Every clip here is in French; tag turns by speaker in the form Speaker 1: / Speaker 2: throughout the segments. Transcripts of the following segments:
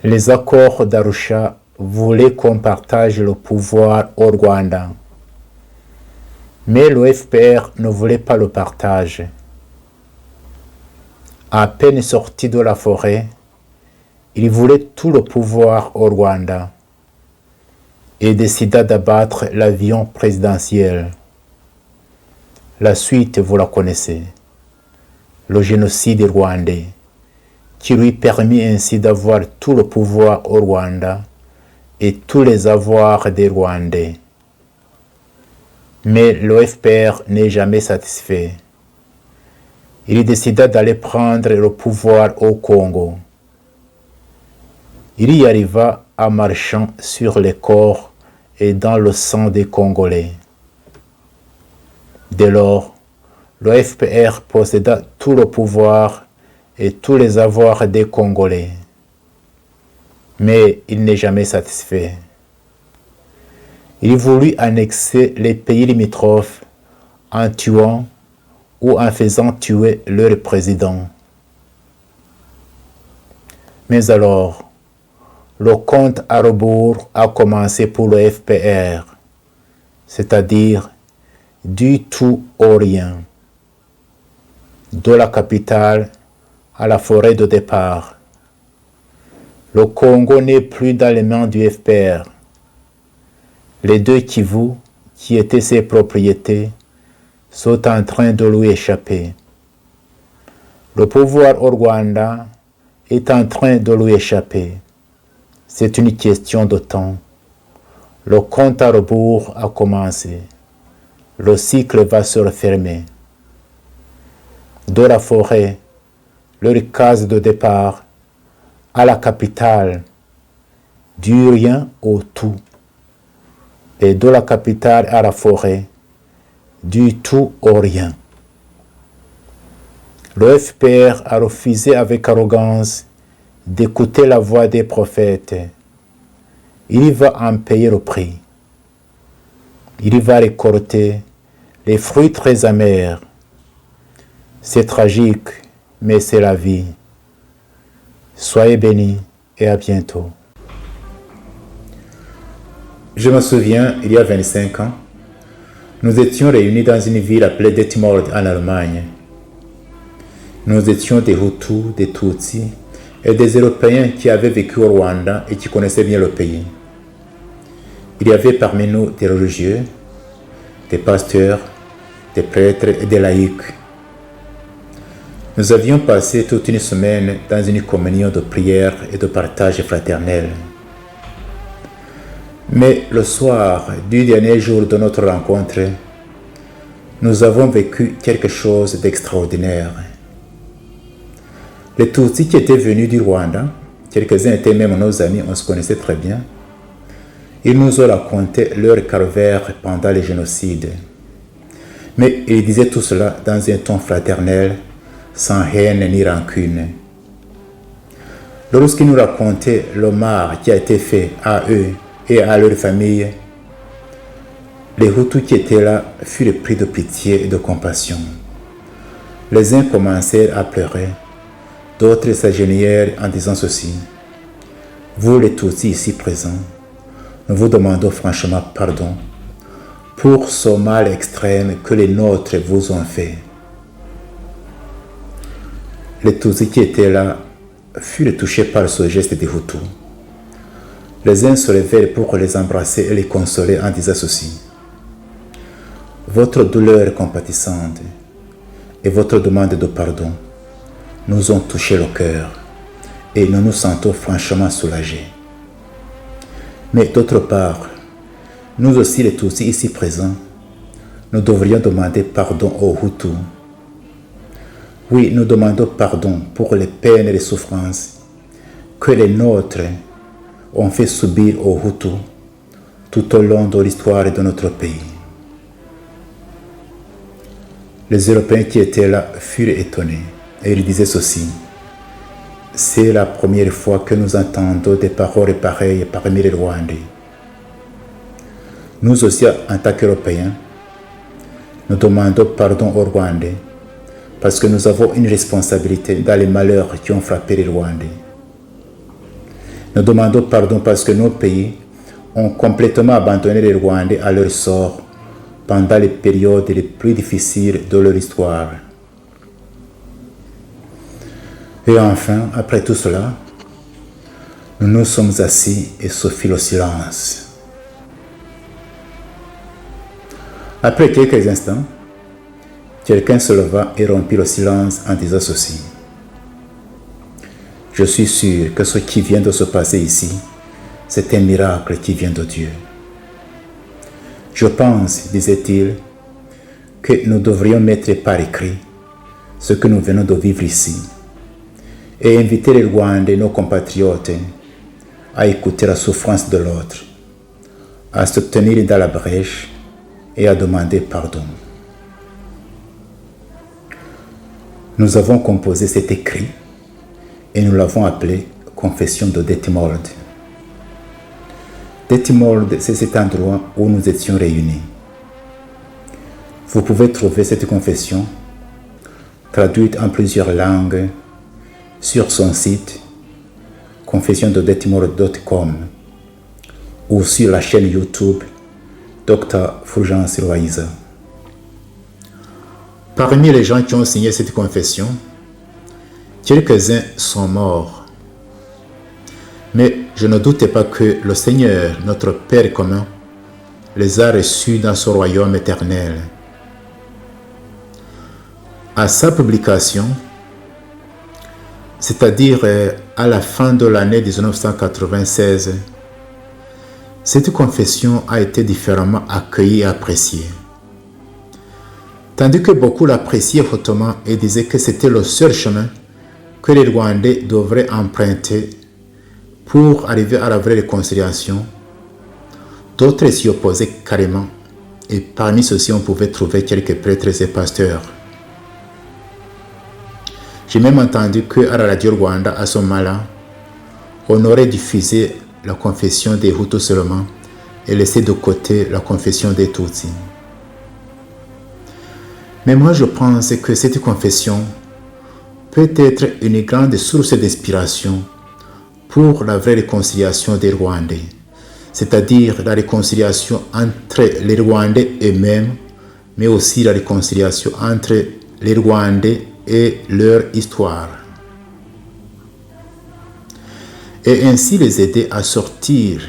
Speaker 1: Les accords d'Arusha voulaient qu'on partage le pouvoir au Rwanda. Mais le FPR ne voulait pas le partage. À peine sorti de la forêt, il voulait tout le pouvoir au Rwanda et décida d'abattre l'avion présidentiel. La suite, vous la connaissez. Le génocide rwandais, qui lui permit ainsi d'avoir tout le pouvoir au Rwanda et tous les avoirs des Rwandais. Mais le FPR n'est jamais satisfait. Il décida d'aller prendre le pouvoir au Congo. Il y arriva en marchant sur les corps et dans le sang des Congolais. Dès lors, le FPR posséda tout le pouvoir et tous les avoirs des Congolais. Mais il n'est jamais satisfait. Il voulut annexer les pays limitrophes en tuant ou en faisant tuer leur président. Mais alors, le compte à rebours a commencé pour le FPR, c'est-à-dire du tout au rien, de la capitale à la forêt de départ. Le Congo n'est plus dans les mains du FPR. Les 2 Kivu, qui étaient ses propriétés, sont en train de lui échapper. Le pouvoir au Rwanda est en train de lui échapper. C'est une question de temps. Le compte à rebours a commencé. Le cycle va se refermer. De la forêt, leur case de départ, à la capitale, du rien au tout. Et de la capitale à la forêt, du tout au rien. Le FPR a refusé avec arrogance d'écouter la voix des prophètes. Il va en payer le prix. Il va récolter les fruits très amers. C'est tragique, mais c'est la vie. Soyez bénis et à bientôt. Je me souviens, il y a 25 ans, nous étions réunis dans une ville appelée Detmold en Allemagne. Nous étions des Hutus, des Tutsis et des Européens qui avaient vécu au Rwanda et qui connaissaient bien le pays. Il y avait parmi nous des religieux, des pasteurs, des prêtres et des laïcs. Nous avions passé toute une semaine dans une communion de prière et de partage fraternel. Mais le soir du dernier jour de notre rencontre, nous avons vécu quelque chose d'extraordinaire. Les Tutsis qui étaient venus du Rwanda, quelques-uns étaient même nos amis, on se connaissait très bien, ils nous ont raconté leur calvaire pendant les génocides. Mais ils disaient tout cela dans un ton fraternel, sans haine ni rancune. Lorsqu'ils nous racontaient le mal qui a été fait à eux et à leur famille, les Hutus qui étaient là furent pris de pitié et de compassion. Les uns commencèrent à pleurer, d'autres s'agenouillèrent en disant ceci: vous les Tutsis ici présents, nous vous demandons franchement pardon pour ce mal extrême que les nôtres vous ont fait. Les Tutsis qui étaient là furent touchés par ce geste des Hutus. Les uns se levèrent pour les embrasser et les consoler en disant ceci: votre douleur compatissante et votre demande de pardon nous ont touché le cœur et nous nous sentons franchement soulagés. Mais d'autre part, nous aussi les Tutsis ici présents, nous devrions demander pardon aux Hutus. Oui, nous demandons pardon pour les peines et les souffrances que les nôtres ont fait subir aux Hutus tout au long de l'histoire de notre pays. Les Européens qui étaient là furent étonnés et ils disaient ceci: c'est la première fois que nous entendons des paroles pareilles parmi les Rwandais. Nous aussi, en tant qu'Européens, nous demandons pardon aux Rwandais parce que nous avons une responsabilité dans les malheurs qui ont frappé les Rwandais. Nous demandons pardon parce que nos pays ont complètement abandonné les Rwandais à leur sort pendant les périodes les plus difficiles de leur histoire. Et enfin, après tout cela, nous nous sommes assis et se fit le silence. Après quelques instants, quelqu'un se leva et rompit le silence en disant ceci. Je suis sûr que ce qui vient de se passer ici, c'est un miracle qui vient de Dieu. Je pense, disait-il, que nous devrions mettre par écrit ce que nous venons de vivre ici et inviter les Rwandais, nos compatriotes, à écouter la souffrance de l'autre, à se tenir dans la brèche et à demander pardon. Nous avons composé cet écrit et nous l'avons appelé Confession de Detmold. Detmold, c'est cet endroit où nous étions réunis. Vous pouvez trouver cette confession traduite en plusieurs langues sur son site confessiondedetmold.com ou sur la chaîne YouTube Dr Fulgence Loaiza. Parmi les gens qui ont signé cette confession, quelques-uns sont morts. Mais je ne doute pas que le Seigneur, notre Père commun, les a reçus dans son royaume éternel. À sa publication, c'est-à-dire à la fin de l'année 1996, cette confession a été différemment accueillie et appréciée. Tandis que beaucoup l'appréciaient hautement et disaient que c'était le seul chemin que les Rwandais devraient emprunter pour arriver à la vraie réconciliation, d'autres s'y opposaient carrément, et parmi ceux-ci on pouvait trouver quelques prêtres et pasteurs. J'ai même entendu qu'à la radio Rwanda, à ce moment-là, on aurait diffusé la confession des Hutus seulement et laissé de côté la confession des Tutsis. Mais moi je pense que cette confession peut être une grande source d'inspiration pour la vraie réconciliation des Rwandais, c'est-à-dire la réconciliation entre les Rwandais eux-mêmes, mais aussi la réconciliation entre les Rwandais et leur histoire. Et ainsi les aider à sortir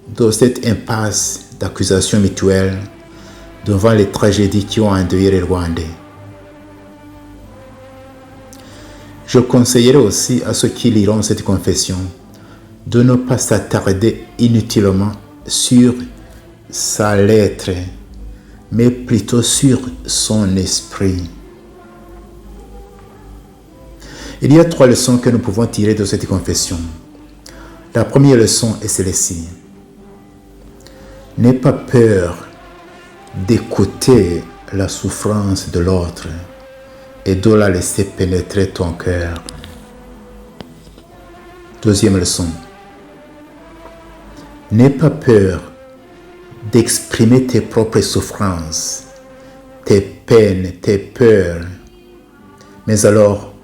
Speaker 1: de cette impasse d'accusations mutuelles devant les tragédies qui ont endeuillé les Rwandais. Je conseillerais aussi à ceux qui liront cette confession de ne pas s'attarder inutilement sur sa lettre, mais plutôt sur son esprit. Il y a 3 leçons que nous pouvons tirer de cette confession. La première leçon est celle-ci. N'aie pas peur d'écouter la souffrance de l'autre et de la laisser pénétrer ton cœur. Deuxième leçon. N'aie pas peur d'exprimer tes propres souffrances, tes peines, tes peurs, mais alors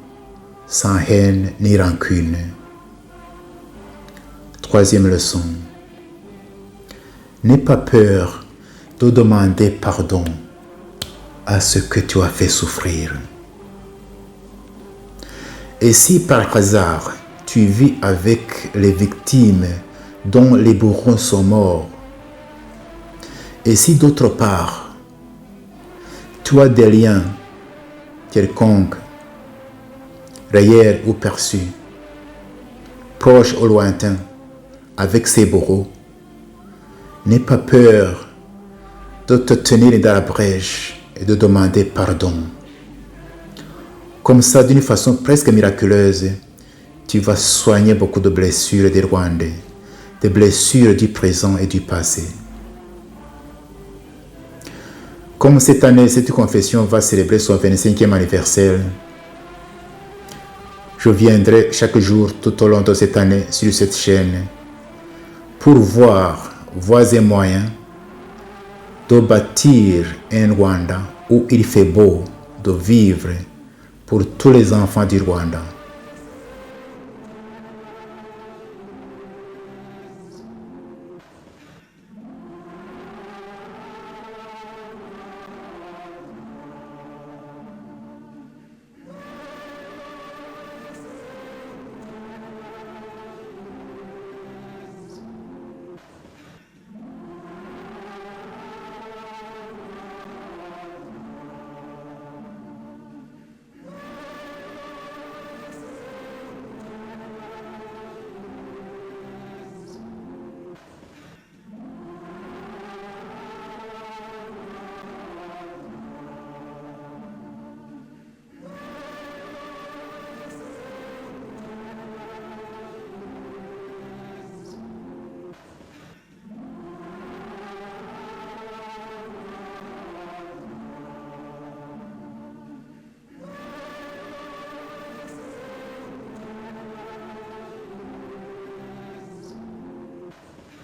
Speaker 1: sans haine ni rancune. Troisième leçon. N'aie pas peur de demander pardon à ce que tu as fait souffrir. Et si par hasard tu vis avec les victimes dont les bourreaux sont morts, et si d'autre part tu as des liens quelconques, réels ou perçus, proches ou lointains, avec ces bourreaux, n'aie pas peur de te tenir dans la brèche et de demander pardon. Comme ça, d'une façon presque miraculeuse, tu vas soigner beaucoup de blessures des Rwandais, des blessures du présent et du passé. Comme cette année, cette confession va célébrer son 25e anniversaire, je viendrai chaque jour tout au long de cette année sur cette chaîne pour voir voies et moyens de bâtir un Rwanda où il fait beau de vivre pour tous les enfants du Rwanda.